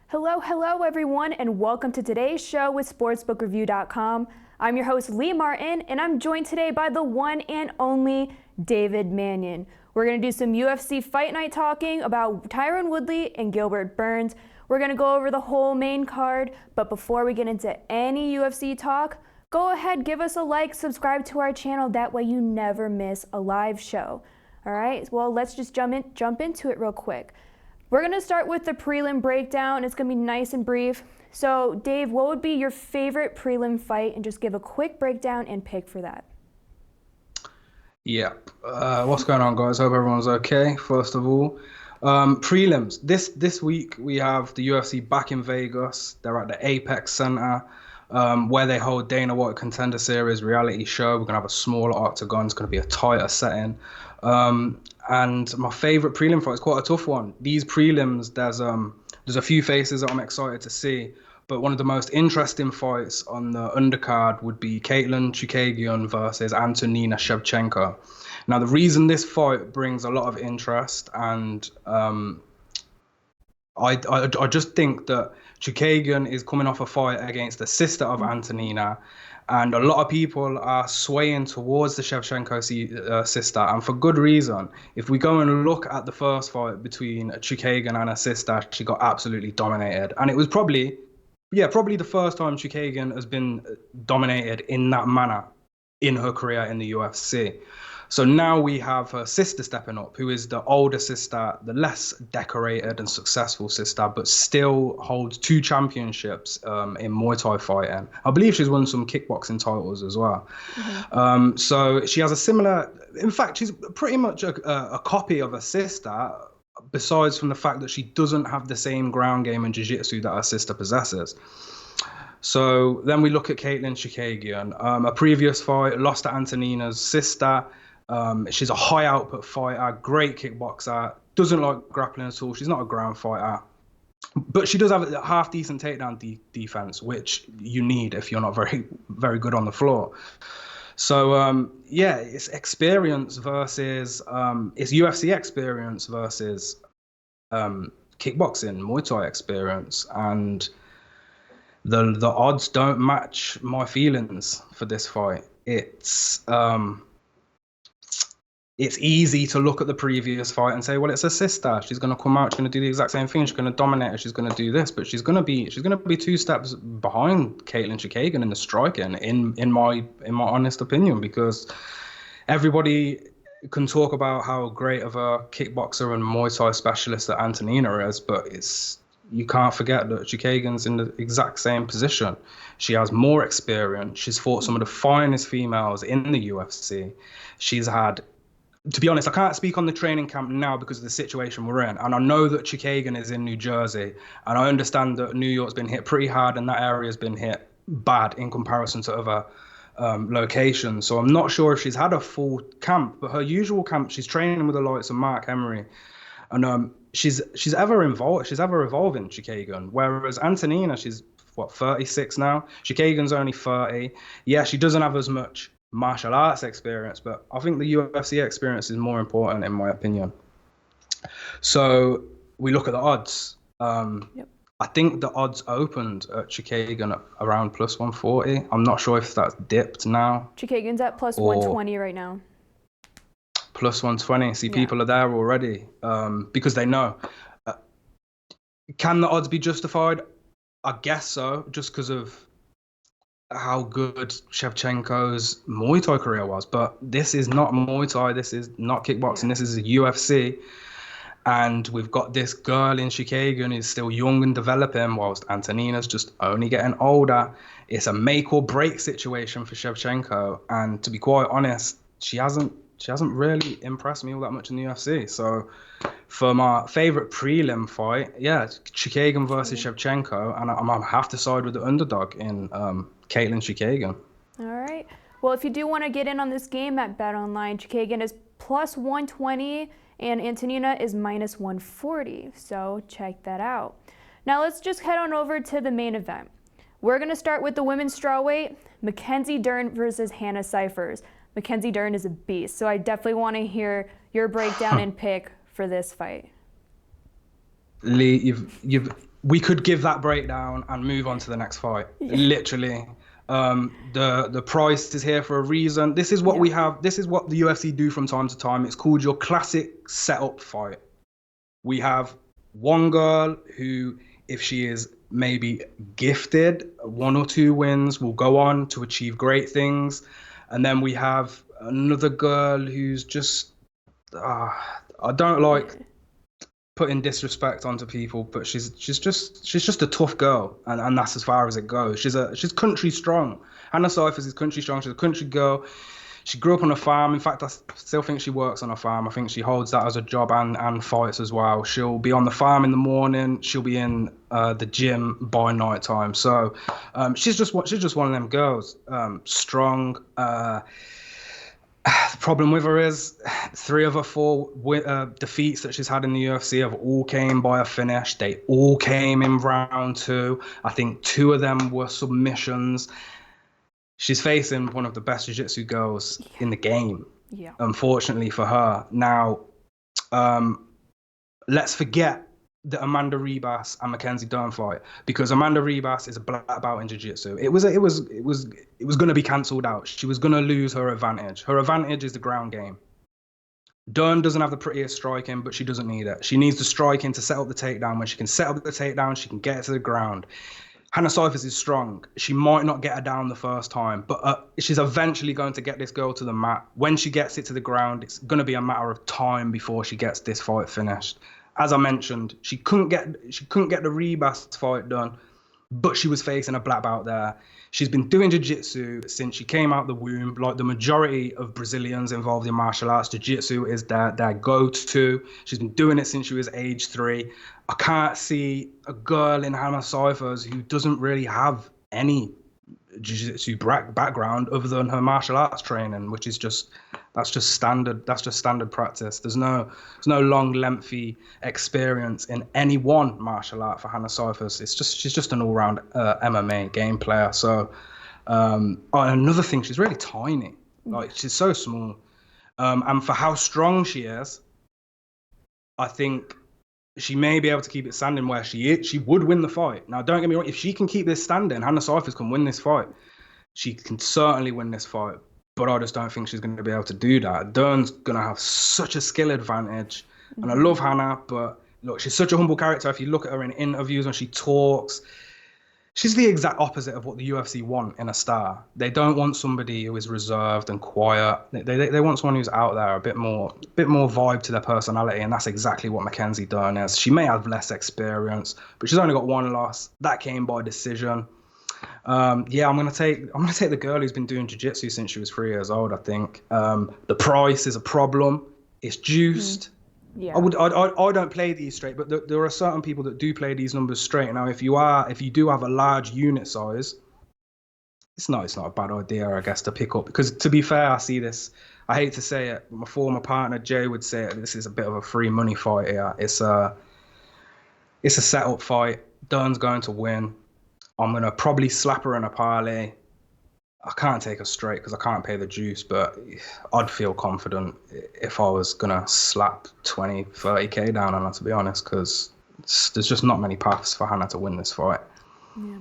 Hello everyone, and welcome to today's show with SportsbookReview.com. I'm your host Lee Martin, and I'm joined today by the one and only David Mannion. We're going to do some UFC Fight Night talking about Tyron Woodley and Gilbert Burns. We're going to go over the whole main card, but before we get into any UFC talk, go ahead, give us a like, subscribe to our channel, that way you never miss a live show. All right, well, let's just jump into it real quick. We're going to start with the prelim breakdown. It's going to be nice and brief. So, Dave, what would be your favorite prelim fight? And just give a quick breakdown and pick for that. Yeah. What's going on, guys? Hope everyone's okay, first of all. Prelims. This week, we have the UFC back in Vegas. They're at the Apex Center, where they hold Dana White Contender Series reality show. We're going to have a smaller octagon. It's going to be a tighter setting. And my favorite prelim fight is quite a tough one. These prelims, there's a few faces that I'm excited to see, but one of the most interesting fights on the undercard would be Katlyn Chookagian versus Antonina Shevchenko. Now, the reason this fight brings a lot of interest, and I just think that Chookagian is coming off a fight against the sister of Antonina, and a lot of people are swaying towards the Shevchenko sister, and for good reason. If we go and look at the first fight between Chookagian and her sister, she got absolutely dominated. And it was probably the first time Chookagian has been dominated in that manner in her career in the UFC. So now we have her sister stepping up, who is the older sister, the less decorated and successful sister, but still holds 2 championships in Muay Thai fighting. I believe she's won some kickboxing titles as well. Mm-hmm. So she has a similar, in fact, she's pretty much a copy of her sister, besides from the fact that she doesn't have the same ground game and jiu-jitsu that her sister possesses. So then we look at Katlyn Chookagian. A previous fight, lost to Antonina's sister. She's a high output fighter, great kickboxer, doesn't like grappling at all. She's not a ground fighter, but she does have a half decent takedown defense, which you need if you're not very, very good on the floor. So, it's experience versus, it's UFC experience versus kickboxing, Muay Thai experience. And the odds don't match my feelings for this fight. It's easy to look at the previous fight and say, well, it's a sister. She's going to come out. She's going to do the exact same thing. She's going to dominate her. She's going to do this, but she's going to be 2 steps behind Katlyn Chookagian in the striking, in my honest opinion, because everybody can talk about how great of a kickboxer and Muay Thai specialist that Antonina is, but you can't forget that Chookagian's in the exact same position. She has more experience. She's fought some of the finest females in the UFC. She's had, to be honest, I can't speak on the training camp now because of the situation we're in. And I know that Chookagian is in New Jersey. And I understand that New York's been hit pretty hard and that area's been hit bad in comparison to other locations. So I'm not sure if she's had a full camp, but her usual camp, she's training with the likes of Mark Henry. And she's ever evolving, Chookagian. Whereas Antonina, she's 36 now. Chookagian's only 30. Yeah, she doesn't have as much martial arts experience, but I think the UFC experience is more important in my opinion. So we look at the odds. I think the odds opened at Chookagian at around plus 140. I'm not sure if that's dipped now. Chookagian's at plus 120 right now. Plus 120. See, people are there already because they know. Can the odds be justified? I guess so, just because of how good Shevchenko's Muay Thai career was. But this is not Muay Thai, this is not kickboxing, this is a UFC. And we've got this girl in Chookagian who's still young and developing, whilst Antonina's just only getting older. It's a make or break situation for Shevchenko. And to be quite honest, she hasn't really impressed me all that much in the UFC. So for my favorite prelim fight, Chookagian versus Shevchenko, and I'm have to side with the underdog in Katlyn Chookagian. All right. Well, if you do want to get in on this game at BetOnline, Chookagian is plus 120 and Antonina is minus 140. So check that out. Now let's just head on over to the main event. We're going to start with the women's strawweight, Mackenzie Dern versus Hanna Cyphers. Mackenzie Dern is a beast. So I definitely want to hear your breakdown and pick for this fight. Lee, we could give that breakdown and move on to the next fight. Yeah. Literally. The price is here for a reason. This is what we have. This is what the UFC do from time to time. It's called your classic setup fight. We have one girl who, if she is maybe gifted, 1 or 2 wins, will go on to achieve great things. And then we have another girl who's just, I don't like putting disrespect onto people, but she's just a tough girl, and that's as far as it goes. She's country strong. Hanna Cyphers is country strong. She's a country girl. She grew up on a farm. In fact, I still think she works on a farm. I think she holds that as a job and fights as well. She'll be on the farm in the morning. She'll be in the gym by night time. So she's just one of them girls. Strong. The problem with her is 3 of her 4 defeats that she's had in the UFC have all came by a finish. They all came in round 2. I think 2 of them were submissions. She's facing one of the best jiu-jitsu girls in the game, unfortunately for her. Now, let's forget the Amanda Ribas and Mackenzie Dern fight, because Amanda Ribas is a black belt in jiu-jitsu. It was going to be cancelled out. She was going to lose her advantage. Her advantage is the ground game. Dern doesn't have the prettiest striking, but she doesn't need it. She needs the striking to set up the takedown. When she can set up the takedown, she can get it to the ground. Hanna Cyphers is strong. She might not get her down the first time, but she's eventually going to get this girl to the mat. When she gets it to the ground, it's going to be a matter of time before she gets this fight finished. As I mentioned, she couldn't get the Ribas fight done, but she was facing a black belt there. She's been doing jiu-jitsu since she came out the womb. Like the majority of Brazilians involved in martial arts, jiu-jitsu is their go-to. She's been doing it since she was age 3. I can't see a girl in Hanna Cyphers who doesn't really have any jiu-jitsu background other than her martial arts training, which is that's just standard practice. There's no long, lengthy experience in any one martial art for Hanna Cyphers. She's just an all-round MMA game player. So another thing, she's really tiny. Like, she's so small. And for how strong she is, I think she may be able to keep it standing where she is. She would win the fight. Now, don't get me wrong. If she can keep this standing, Hanna Cyphers can win this fight. She can certainly win this fight. But I just don't think she's going to be able to do that. Dern's going to have such a skill advantage. And I love Hanna, but look, she's such a humble character. If you look at her in interviews when she talks, she's the exact opposite of what the UFC want in a star. They don't want somebody who is reserved and quiet. They want someone who's out there, a bit more vibe to their personality, and that's exactly what Mackenzie Dern is. She may have less experience, but she's only got 1 loss. That came by decision. I'm gonna take the girl who's been doing jiu-jitsu since she was 3 years old. I think the price is a problem. It's juiced. Yeah. I don't play these straight, but there are certain people that do play these numbers straight. Now, if you do have a large unit size, it's not a bad idea, I guess, to pick up. Because to be fair, I see this. I hate to say it. My former partner Jay would say it. This is a bit of a free money fight here. It's a setup fight. Dern's going to win. I'm gonna probably slap her in a parlay. I can't take her straight because I can't pay the juice, but I'd feel confident if I was gonna slap 20, 30k down on her, to be honest, because there's just not many paths for Hanna to win this fight. Yeah.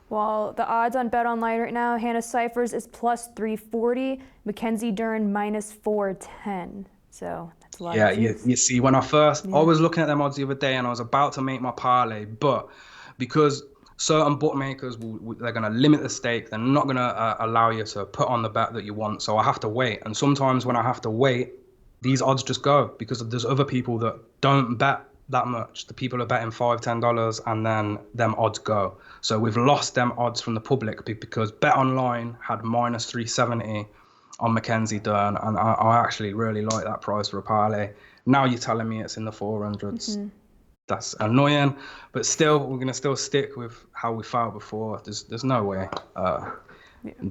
Well, the odds on BetOnline right now, Hanna Cyphers is plus 340, Mackenzie Dern minus 410. So that's a lot. Yeah, you see, when I was looking at them odds the other day and I was about to make my parlay, but because certain bookmakers they're going to limit the stake. They're not going to allow you to put on the bet that you want. So I have to wait. And sometimes when I have to wait, these odds just go because there's other people that don't bet that much. The people are betting $5, $10, and then them odds go. So we've lost them odds from the public because BetOnline had minus 370 on Mackenzie Dern, and I actually really like that price for a parlay. Now you're telling me it's in the 400s. Mm-hmm. That's annoying, but still, we're going to still stick with how we felt before. There's no way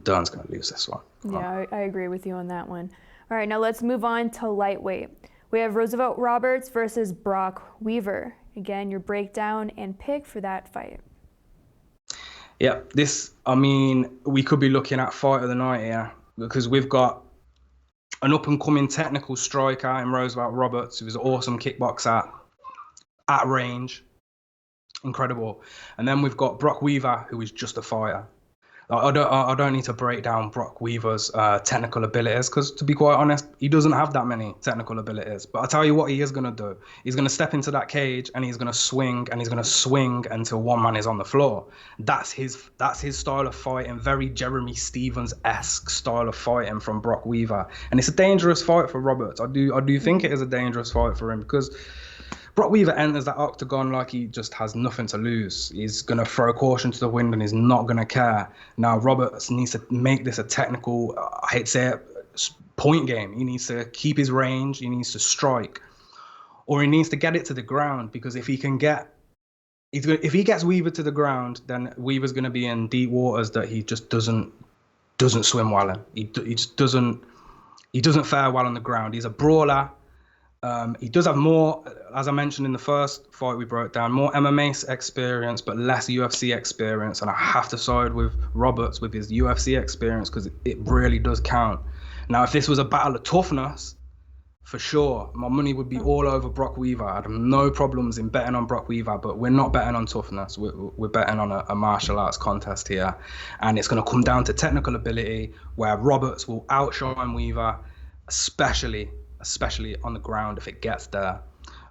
Dern's going to lose this one. Yeah, I agree with you on that one. All right, now let's move on to lightweight. We have Roosevelt Roberts versus Brok Weaver. Again, your breakdown and pick for that fight. Yeah, we could be looking at fight of the night here because we've got an up-and-coming technical striker in Roosevelt Roberts, who was an awesome kickboxer at range. Incredible. And then we've got Brok Weaver, who is just a fighter. I don't need to break down Brok Weaver's technical abilities, because to be quite honest, he doesn't have that many technical abilities. But I'll tell you what he is going to do. He's going to step into that cage and he's going to swing, and he's going to swing until one man is on the floor. That's his style of fighting, very Jeremy Stevens-esque style of fighting from Brok Weaver. And it's a dangerous fight for Roberts. I do think it is a dangerous fight for him, because Brok Weaver enters that octagon like he just has nothing to lose. He's going to throw caution to the wind and he's not going to care. Now, Roberts needs to make this a technical, I hate to say it, point game. He needs to keep his range. He needs to strike. Or he needs to get it to the ground, because if he gets Weaver to the ground, then Weaver's going to be in deep waters that he just doesn't swim well in. He just doesn't fare well on the ground. He's a brawler. He does have more, as I mentioned in the first fight we broke down, more MMA experience, but less UFC experience. And I have to side with Roberts with his UFC experience, because it really does count. Now, if this was a battle of toughness, for sure, my money would be all over Brok Weaver. I'd have no problems in betting on Brok Weaver, but we're not betting on toughness. We're betting on a martial arts contest here. And it's going to come down to technical ability, where Roberts will outshine Weaver, especially on the ground if it gets there.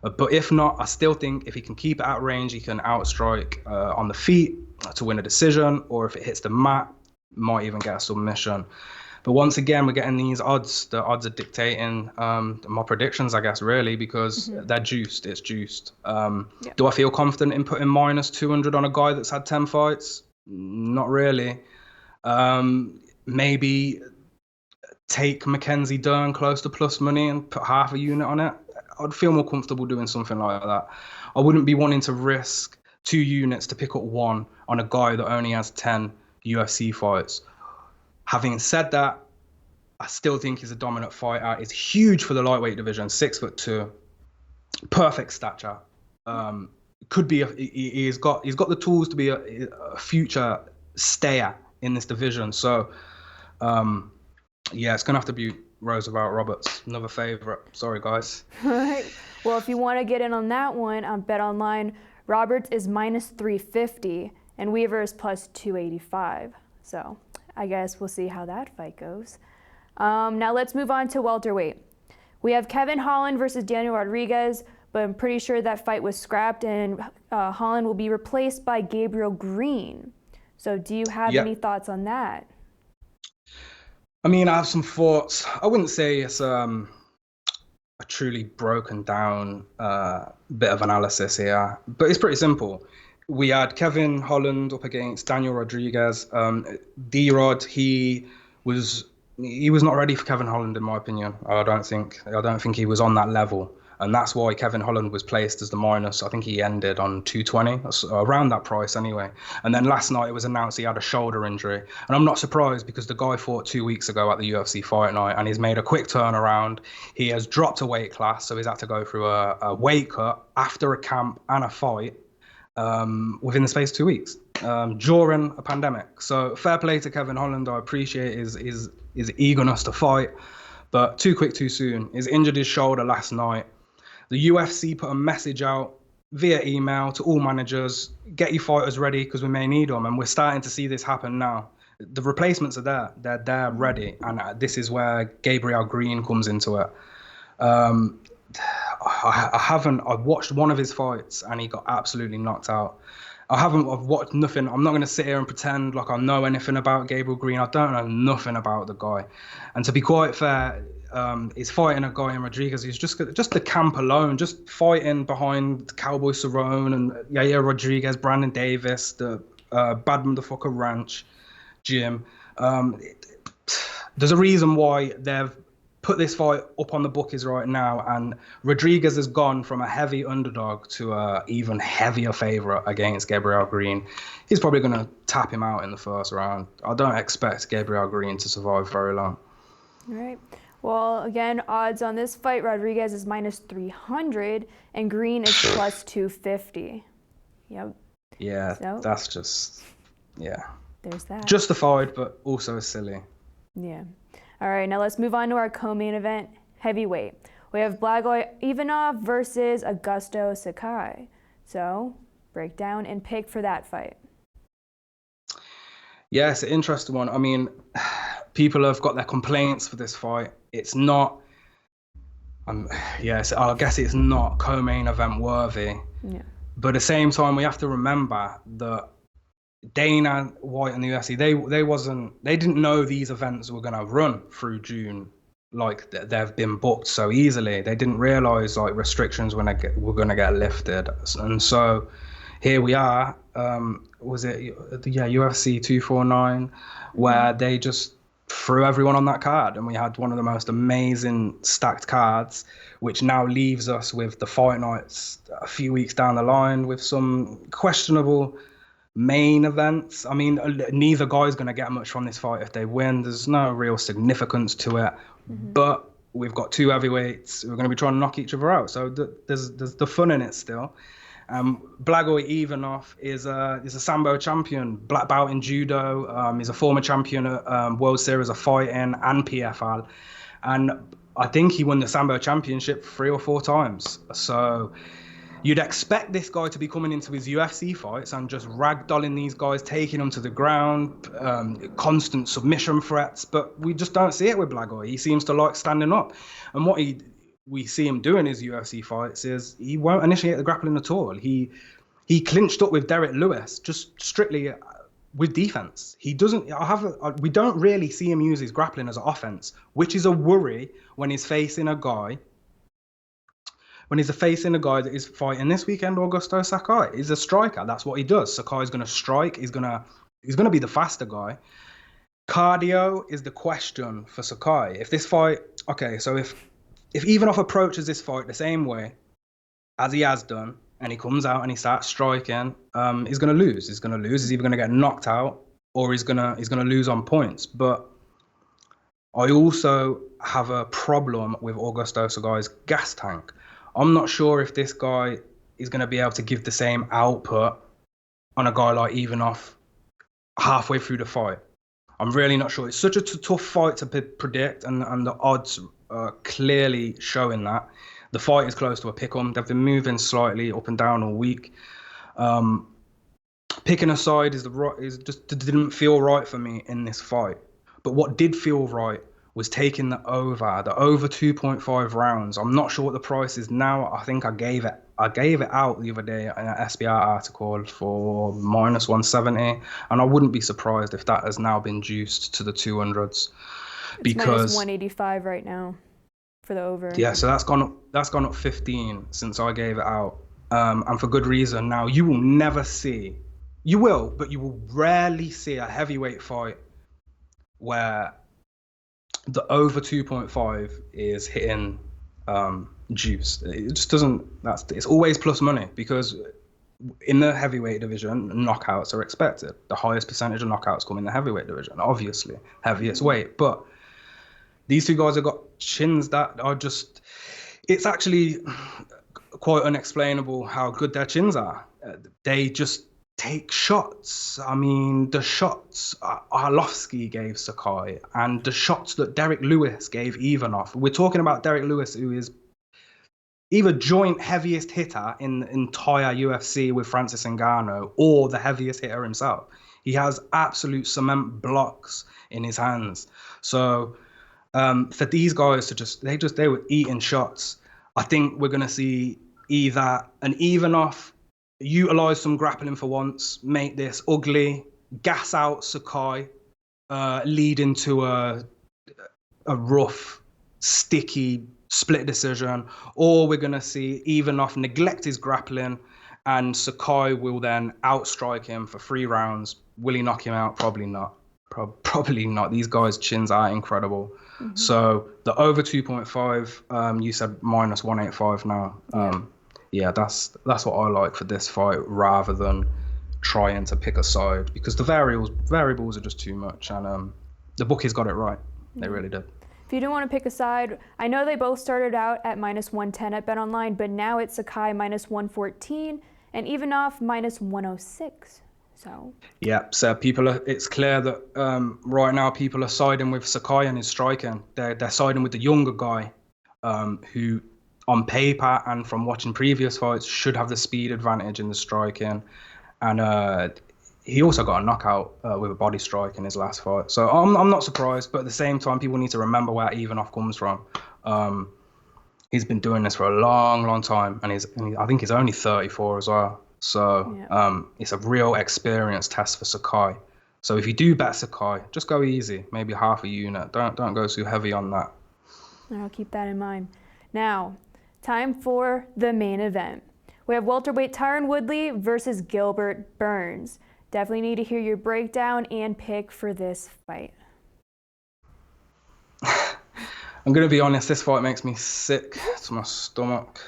But if not, I still think if he can keep it at range, he can outstrike on the feet to win a decision, or if it hits the mat, might even get a submission. But once again, we're getting these odds. The odds are dictating my predictions, I guess, really, because they're juiced. It's juiced. Do I feel confident in putting minus 200 on a guy that's had 10 fights? Not really. Maybe take Mackenzie Dern close to plus money and put half a unit on it. I'd feel more comfortable doing something like that. I wouldn't be wanting to risk 2 units to pick up 1 on a guy that only has 10 UFC fights. Having said that, I still think he's a dominant fighter. He's huge for the lightweight division, 6'2", perfect stature. Could be he's got the tools to be a future stayer in this division. So, yeah, it's gonna have to be Roosevelt Roberts, another favorite. Sorry, guys. All right. Well, if you want to get in on that one on BetOnline, Roberts is minus 350 and Weaver is plus 285. So I guess we'll see how that fight goes. Now let's move on to welterweight. We have Kevin Holland versus Daniel Rodriguez, but I'm pretty sure that fight was scrapped, and Holland will be replaced by Gabriel Green. So do you have any thoughts on that? I mean, I have some thoughts. I wouldn't say it's a truly broken down bit of analysis here, but it's pretty simple. We had Kevin Holland up against Daniel Rodriguez. D-Rod, he was not ready for Kevin Holland, in my opinion. I don't think he was on that level. And that's why Kevin Holland was placed as the minus. I think he ended on 220, around that price anyway. And then last night it was announced he had a shoulder injury. And I'm not surprised, because the guy fought 2 weeks ago at the UFC Fight Night and he's made a quick turnaround. He has dropped a weight class, so he's had to go through a weight cut after a camp and a fight within the space of 2 weeks during a pandemic. So fair play to Kevin Holland. I appreciate his eagerness to fight, but too quick, too soon. He's injured his shoulder last night. The UFC put a message out via email to all managers: get your fighters ready, because we may need them. And we're starting to see this happen now. The replacements are there. They're there, ready. And this is where Gabriel Green comes into it. I've watched one of his fights and he got absolutely knocked out. I've watched nothing. I'm not going to sit here and pretend like I know anything about Gabriel Green. I don't know nothing about the guy. And to be quite fair, he's fighting a guy in Rodriguez who's just the camp alone, just fighting behind Cowboy Cerrone and Yair Rodriguez, Brandon Davis, the Bad Motherfucker Ranch gym. There's a reason why they've put this fight up on the bookies right now, and Rodriguez has gone from a heavy underdog to a even heavier favorite against Gabriel Green. He's probably going to tap him out in the first round. I don't expect Gabriel Green to survive very long. All right. Well, again, odds on this fight: Rodriguez is minus 300 and Green is plus 250. Yep. Yeah, so, that's just, yeah. There's that. Justified, but also silly. Yeah. All right, now let's move on to our co-main event, heavyweight. We have Blagoy Ivanov versus Augusto Sakai. So, break down and pick for that fight. Yeah, it's an interesting one. I mean, people have got their complaints for this fight. It's not, yes, I guess it's not co-main event worthy. Yeah. But at the same time, we have to remember that Dana White and the UFC, they didn't know these events were gonna run through June, like they've been booked so easily. They didn't realize like restrictions were gonna get lifted, and so here we are. Was it UFC 249, where they just threw everyone on that card, and we had one of the most amazing stacked cards, which now leaves us with the fight nights a few weeks down the line with some questionable main events. I mean, neither guy's going to get much from this fight if they win. There's no real significance to it. But we've got two heavyweights who are going to be trying to knock each other out. So there's the fun in it still. Blagoy Ivanov is a Sambo champion, black belt in judo. He's a former champion at World Series of Fighting and PFL. And I think he won the Sambo championship 3 or 4 times. So you'd expect this guy to be coming into his UFC fights and just ragdolling these guys, taking them to the ground, constant submission threats. But we just don't see it with Blagoy. He seems to like standing up. And what we see him do in his UFC fights is he won't initiate the grappling at all. He clinched up with Derek Lewis just strictly with defense. He doesn't we don't really see him use his grappling as an offense, which is a worry when he's facing a guy that is fighting this weekend, Augusto Sakai. He's a striker. That's what he does. Sakai's going to strike. He's going to be the faster guy. Cardio is the question for Sakai. If this fight, okay, so if Ivanov approaches this fight the same way as he has done, and he comes out and he starts striking, he's going to lose. He's going to lose. He's either going to get knocked out or he's going to lose on points. But I also have a problem with Augusto Sakai's gas tank. I'm not sure if this guy is going to be able to give the same output on a guy like Ivanov halfway through the fight. I'm really not sure. It's such a tough fight to predict, and the odds are clearly showing that. The fight is close to a pick-em. They've been moving slightly up and down all week. Picking a side just didn't feel right for me in this fight. But what did feel right was taking the over 2.5 rounds. I'm not sure what the price is now. I think I gave it out the other day in an SBR article for -170, and I wouldn't be surprised if that has now been juiced to the 200s. Because -185 right now for the over. Yeah, so that's gone up 15 since I gave it out, and for good reason. Now you will never see, but you will rarely see a heavyweight fight where the over 2.5 is hitting juice. It just doesn't. It's always plus money, because in the heavyweight division, knockouts are expected. The highest percentage of knockouts come in the heavyweight division, obviously, heaviest weight. But these two guys have got chins that are just. It's actually quite unexplainable how good their chins are. They just take shots. I mean, the shots Arlovsky gave Sakai and the shots that Derek Lewis gave Ivanov. We're talking about Derek Lewis, who is either joint heaviest hitter in the entire UFC with Francis Ngannou, or the heaviest hitter himself. He has absolute cement blocks in his hands. So for these guys to they were eating shots. I think we're going to see either an Ivanov utilize some grappling for once, make this ugly, gas out Sakai, lead into a rough, sticky split decision, or we're going to see Ivanov neglect his grappling and Sakai will then outstrike him for 3 rounds. Will he knock him out? Probably not. Probably not. These guys' chins are incredible. Mm-hmm. So the over 2.5, you said -185 now. Yeah, that's what I like for this fight, rather than trying to pick a side, because the variables are just too much, and the bookies got it right. They really did. If you don't want to pick a side, I know they both started out at -110 at BetOnline, but now it's Sakai -114 and Ivanov -106. So yeah, so it's clear that right now people are siding with Sakai and his striking. They're siding with the younger guy, who on paper and from watching previous fights should have the speed advantage in the striking, and he also got a knockout with a body strike in his last fight. So I'm not surprised, but at the same time, people need to remember where Ivanov comes from. He's been doing this for a long, long time, and I think he's only 34 as well. So it's a real experience test for Sakai. So if you do bet Sakai, just go easy, maybe half a unit. Don't go too heavy on that. I'll keep that in mind. Now, time for the main event. We have welterweight Tyron Woodley versus Gilbert Burns. Definitely need to hear your breakdown and pick for this fight. I'm going to be honest, this fight makes me sick to my stomach.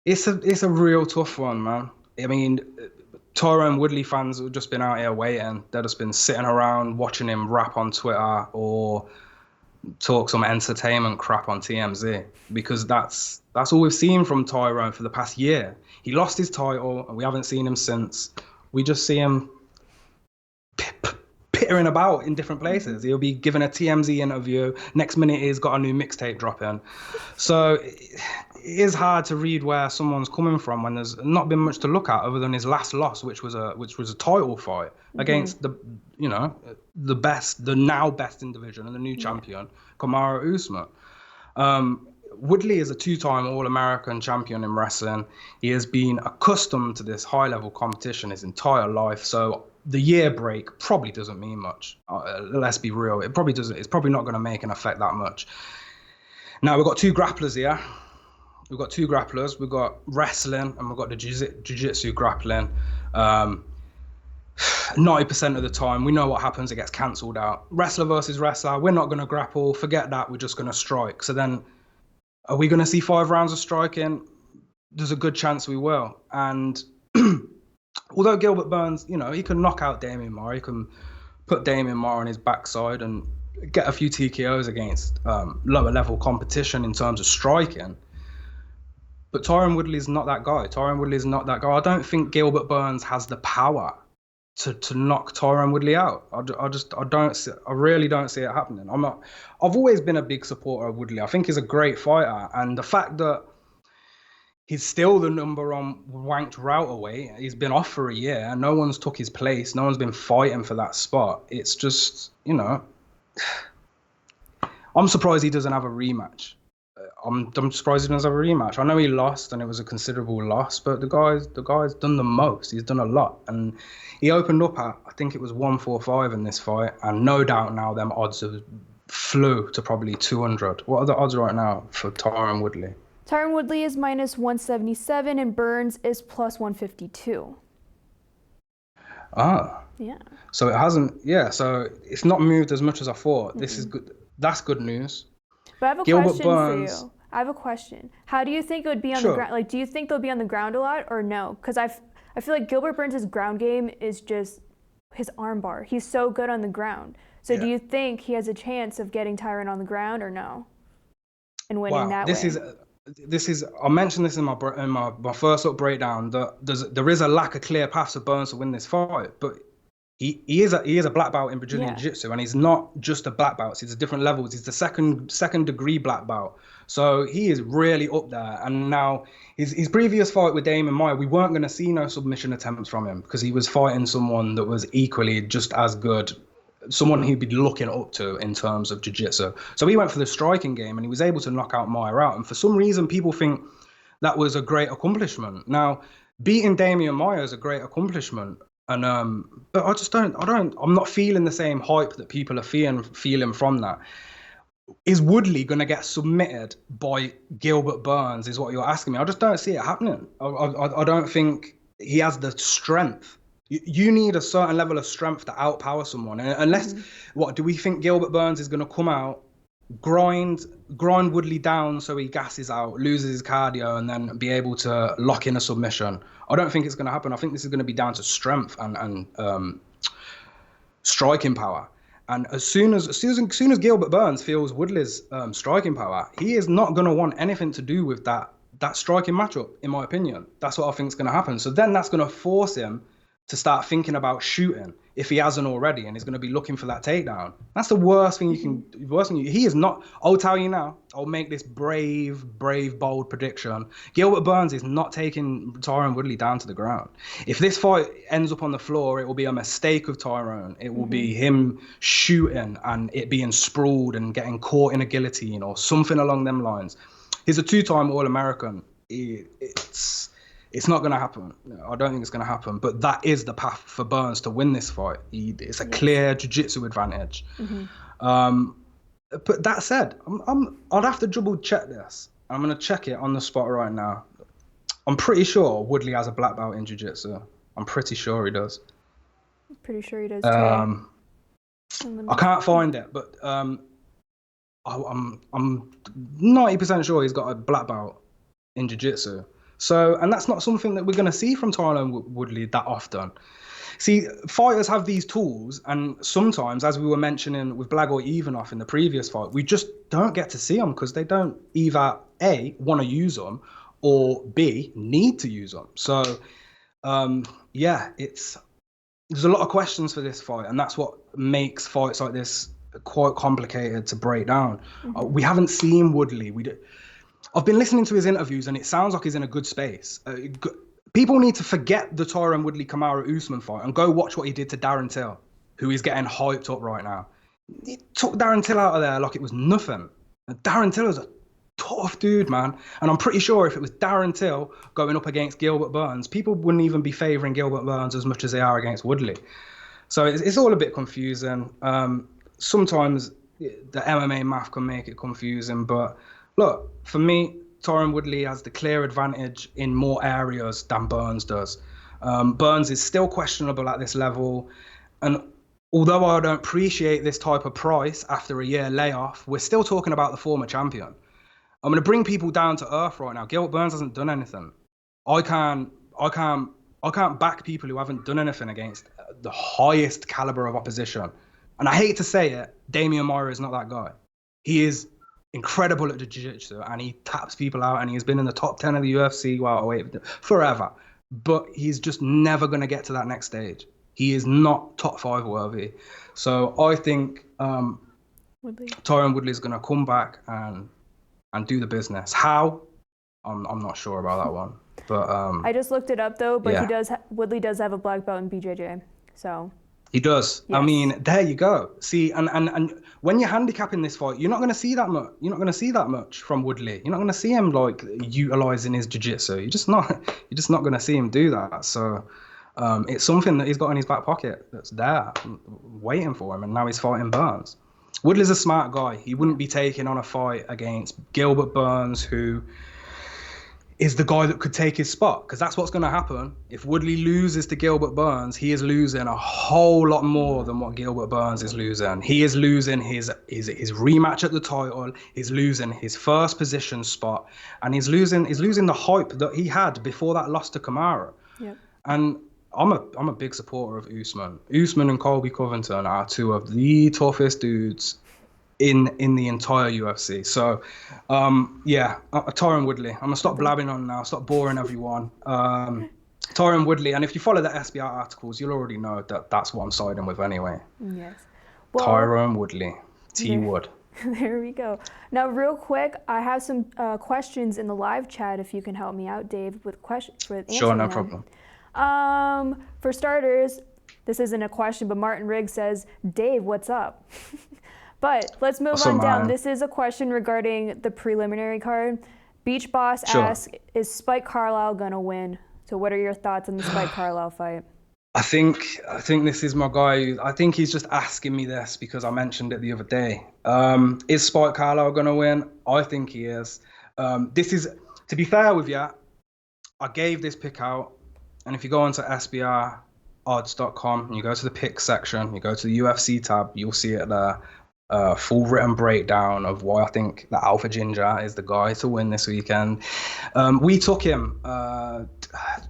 It's a real tough one, man. I mean, Tyron Woodley fans have just been out here waiting. They've just been sitting around watching him rap on Twitter or talk some entertainment crap on TMZ, because that's all we've seen from Tyron for the past year. He lost his title and we haven't seen him since. We just see him pittering about in different places. He'll be giving a TMZ interview. Next minute he's got a new mixtape dropping. So it is hard to read where someone's coming from when there's not been much to look at other than his last loss, which was a title fight against the now best in division and the new champion, Kamaru Usman. Woodley is a two-time All-American champion in wrestling. He has been accustomed to this high-level competition his entire life. So the year break probably doesn't mean much. Let's be real. It probably doesn't. It's probably not going to make an effect that much. Now, we've got two grapplers here. We've got two grapplers. We've got wrestling and we've got the jiu-jitsu grappling. 90% of the time, we know what happens. It gets cancelled out. Wrestler versus wrestler. We're not going to grapple. Forget that. We're just going to strike. So then, are we going to see 5 rounds of striking? There's a good chance we will. And although Gilbert Burns, he can knock out Damian Maia, he can put Damian Maia on his backside and get a few TKOs against lower level competition in terms of striking. But Tyron Woodley is not that guy. I don't think Gilbert Burns has the power to knock Tyron Woodley out. I really don't see it happening. I've always been a big supporter of Woodley. I think he's a great fighter, and the fact that he's still the number on ranked welterweight, he's been off for a year and no one's took his place, no one's been fighting for that spot. It's just, I'm surprised he doesn't have a rematch. I'm surprised he doesn't have a rematch. I know he lost and it was a considerable loss, but the guy's done the most. He's done a lot, and he opened up at, I think it was 145 in this fight, and no doubt now them odds have flew to probably 200. What are the odds right now for Tyron Woodley? Tyron Woodley is minus 177 and Burns is plus 152. Ah. Yeah. So it hasn't. Yeah. So it's not moved as much as I thought. This is good. That's good news. But I have a question for you. I have a question. How do you think it would be on the ground? Like, do you think they'll be on the ground a lot or no? Because I feel like Gilbert Burns' ground game is just his armbar. He's so good on the ground. So do you think he has a chance of getting Tyron on the ground or no? And winning that way? This is. I mentioned this in my first up breakdown that there is a lack of clear paths for Burns to win this fight, but he is a black belt in Brazilian Jiu-Jitsu, and he's not just a black belt. He's a different levels. He's the second degree black belt, so he is really up there. And now his previous fight with Damian Maia, we weren't going to see no submission attempts from him because he was fighting someone that was equally just as good. Someone he'd be looking up to in terms of jiu-jitsu. So he went for the striking game and he was able to knock out Maia out. And for some reason, people think that was a great accomplishment. Now, beating Damian Maia is a great accomplishment. And but I'm not feeling the same hype that people are feeling from that. Is Woodley going to get submitted by Gilbert Burns is what you're asking me. I just don't see it happening. I don't think he has the strength. You need a certain level of strength to outpower someone. And unless, what do we think Gilbert Burns is going to come out, grind Woodley down so he gasses out, loses his cardio, and then be able to lock in a submission? I don't think it's going to happen. I think this is going to be down to strength and striking power. And as soon as Gilbert Burns feels Woodley's striking power, he is not going to want anything to do with that that striking matchup, in my opinion. That's what I think is going to happen. So then that's going to force him to start thinking about shooting if he hasn't already, and he's going to be looking for that takedown. That's the worst thing you can. He is not. I'll tell you now. I'll make this brave, bold prediction. Gilbert Burns is not taking Tyron Woodley down to the ground. If this fight ends up on the floor, it will be a mistake of Tyron. It will be him shooting and it being sprawled and getting caught in a guillotine or something along them lines. He's a two-time All-American. It's not going to happen. I don't think it's going to happen. But that is the path for Burns to win this fight. It's a clear jiu-jitsu advantage. But that said, I'd have to double check this. I'm going to check it on the spot right now. I'm pretty sure Woodley has a black belt in jiu-jitsu. I'm pretty sure he does. Pretty sure he does too. I can't find it, but I'm 90% sure he's got a black belt in jiu-jitsu. So, and that's not something that we're going to see from Tyron Woodley that often. See, fighters have these tools, and sometimes, as we were mentioning with Blagoy Ivanov in the previous fight, we just don't get to see them because they don't either A, want to use them, or B, need to use them. So, there's a lot of questions for this fight, and that's what makes fights like this quite complicated to break down. We haven't seen Woodley. I've been listening to his interviews, and it sounds like he's in a good space. People need to forget the Tyron Woodley-Kamaru Usman fight and go watch what he did to Darren Till, who is getting hyped up right now. He took Darren Till out of there like it was nothing. And Darren Till is a tough dude, man. And I'm pretty sure if it was Darren Till going up against Gilbert Burns, people wouldn't even be favouring Gilbert Burns as much as they are against Woodley. So it's all a bit confusing. Sometimes the MMA math can make it confusing, but look, for me, Tyron Woodley has the clear advantage in more areas than Burns does. Burns is still questionable at this level. And although I don't appreciate this type of price after a year layoff, we're still talking about the former champion. I'm going to bring people down to earth right now. Gilbert Burns hasn't done anything. I can't back people who haven't done anything against the highest caliber of opposition. And I hate to say it, Damian Maia is not that guy. He is incredible at the jiu-jitsu, and he taps people out, and he's been in the top 10 of the UFC forever. But he's just never going to get to that next stage. He is not top 5 worthy. So I think Tyron Woodley is going to come back and do the business. How? I'm not sure about that one. But I just looked it up though. But Woodley does have a black belt in BJJ. So. He does. Yes. I mean, there you go. See, and when you're handicapping this fight, you're not going to see that much. You're not going to see that much from Woodley. You're not going to see him like utilizing his jiu-jitsu. You're just not going to see him do that. So it's something that he's got in his back pocket that's there, waiting for him. And now he's fighting Burns. Woodley's a smart guy. He wouldn't be taking on a fight against Gilbert Burns, who is the guy that could take his spot, because that's what's going to happen. If Woodley loses to Gilbert Burns, he is losing a whole lot more than what Gilbert Burns is losing. He is losing his rematch at the title, he's losing his first position spot, and he's losing the hype that he had before that loss to Kamaru. Yep. And I'm a big supporter of Usman. Usman and Colby Covington are two of the toughest dudes in the entire UFC. So, Tyron Woodley. I'm going to stop blabbing on now, stop boring everyone. Tyron Woodley, and if you follow the SBR articles, you'll already know that that's what I'm siding with anyway. Yes. Well, Tyron Woodley. T. Wood. There we go. Now, real quick, I have some questions in the live chat if you can help me out, Dave, with questions. Sure, no problem. For starters, this isn't a question, but Martin Riggs says, Dave, what's up? But let's move on down. This is a question regarding the preliminary card. Beach Boss asks, is Spike Carlisle going to win? So what are your thoughts on the Spike Carlisle fight? I think this is my guy. I think he's just asking me this because I mentioned it the other day. Is Spike Carlisle going to win? I think he is. This is, to be fair with you, I gave this pick out. And if you go onto SBRodds.com and you go to the pick section, you go to the UFC tab, you'll see it there. Full written breakdown of why I think that Alpha Ginger is the guy to win this weekend. We took him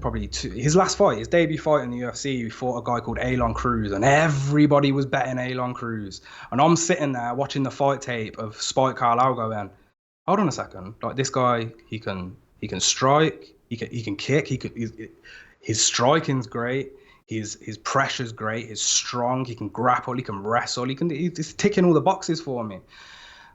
probably his last fight, his debut fight in the UFC. He fought a guy called Alon Cruz, and everybody was betting Alon Cruz. And I'm sitting there watching the fight tape of Spike Carlisle going, hold on a second, like this guy, he can He can strike. He can kick. His striking's great. His pressure's great. He's strong. He can grapple. He can wrestle. He's ticking all the boxes for me.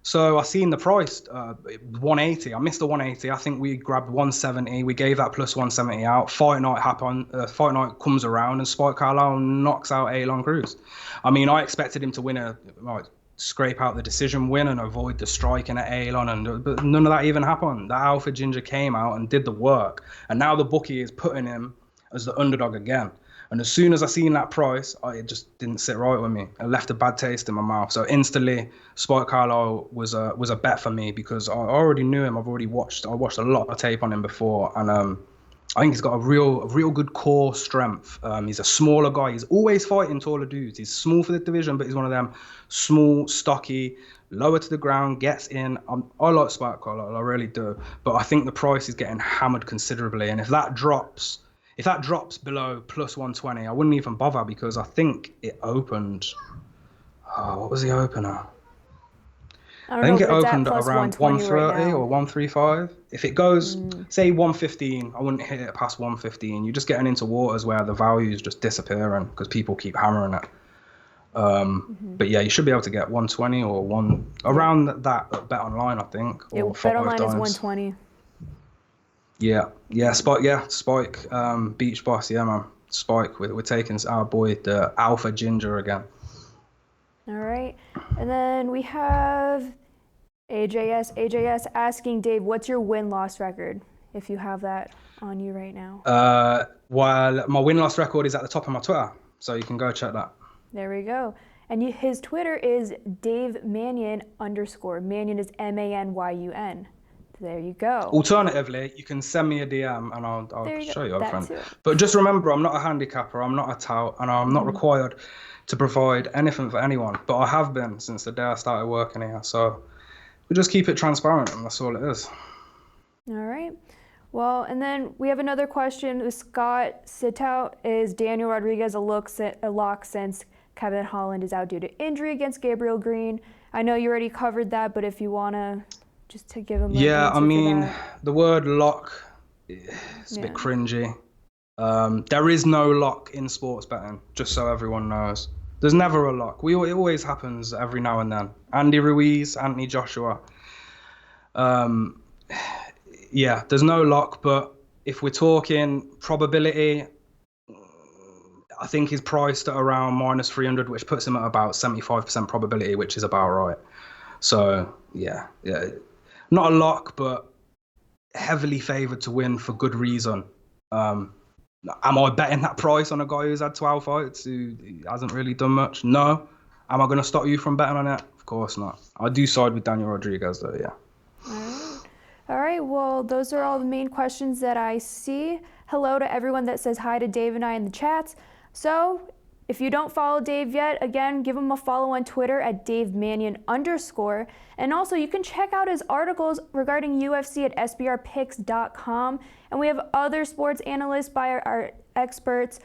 So I seen the price, 180. I missed the 180. I think we grabbed 170. We gave that plus 170 out. Fight night happened. Fight night comes around and Spike Carlisle knocks out Elon Cruz. I mean, I expected him to win scrape out the decision win and avoid the striking at Elon, but none of that even happened. The Alpha Ginger came out and did the work, and now the bookie is putting him as the underdog again. And as soon as I seen that price, it just didn't sit right with me. It left a bad taste in my mouth. So instantly, Spike Carlisle was a bet for me because I already knew him. I watched a lot of tape on him before, and I think he's got a real good core strength. He's a smaller guy. He's always fighting taller dudes. He's small for the division, but he's one of them small, stocky, lower to the ground, gets in. I like Spike Carlisle, I really do. But I think the price is getting hammered considerably, and if that drops below plus 120, I wouldn't even bother because I think it opened. Oh, what was the opener? I think it opened at around 130 right or 135. If it goes, say 115, I wouldn't hit it past 115. You're just getting into waters where the value is just disappearing because people keep hammering it. But yeah, you should be able to get 120 or around that at Bet Online, I think. Or Bet Online is 120. Yeah, Spike, Beach Boss, yeah, man. Spike, we're taking our boy, the Alpha Ginger again. All right, and then we have AJS asking Dave, what's your win-loss record, if you have that on you right now? Well, my win-loss record is at the top of my Twitter, so you can go check that. There we go. And his Twitter is Dave Mannion _ Mannion is MANYUN. There you go. Alternatively, you can send me a DM and I'll show you, old friend. But just remember, I'm not a handicapper, I'm not a tout, and I'm not required to provide anything for anyone. But I have been since the day I started working here. So we just keep it transparent, and that's all it is. All right. Well, and then we have another question with Scott Sitout. Is Daniel Rodriguez a lock since Kevin Holland is out due to injury against Gabriel Green? I know you already covered that, but if you want to just to give him I mean, the word lock is a bit cringy. There is no lock in sports betting, just so everyone knows. There's never a lock. It always happens every now and then. Andy Ruiz, Anthony Joshua. Yeah, there's no lock, but if we're talking probability, I think he's priced at around minus 300, which puts him at about 75% probability, which is about right. So, yeah. Not a lock, but heavily favoured to win for good reason. Am I betting that price on a guy who's had 12 fights, who hasn't really done much? No. Am I going to stop you from betting on it? Of course not. I do side with Daniel Rodriguez, though, yeah. All right, well, those are all the main questions that I see. Hello to everyone that says hi to Dave and I in the chats. So, if you don't follow Dave yet, again, give him a follow on Twitter at DaveMannion_. And also, you can check out his articles regarding UFC at SBRpicks.com. And we have other sports analysts by our experts.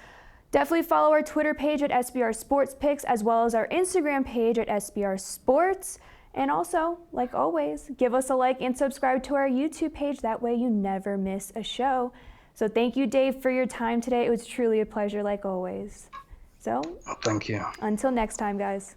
Definitely follow our Twitter page at SBR Sports Picks, as well as our Instagram page at SBR Sports. And also, like always, give us a like and subscribe to our YouTube page. That way you never miss a show. So thank you, Dave, for your time today. It was truly a pleasure, like always. So, thank you. Until next time, guys.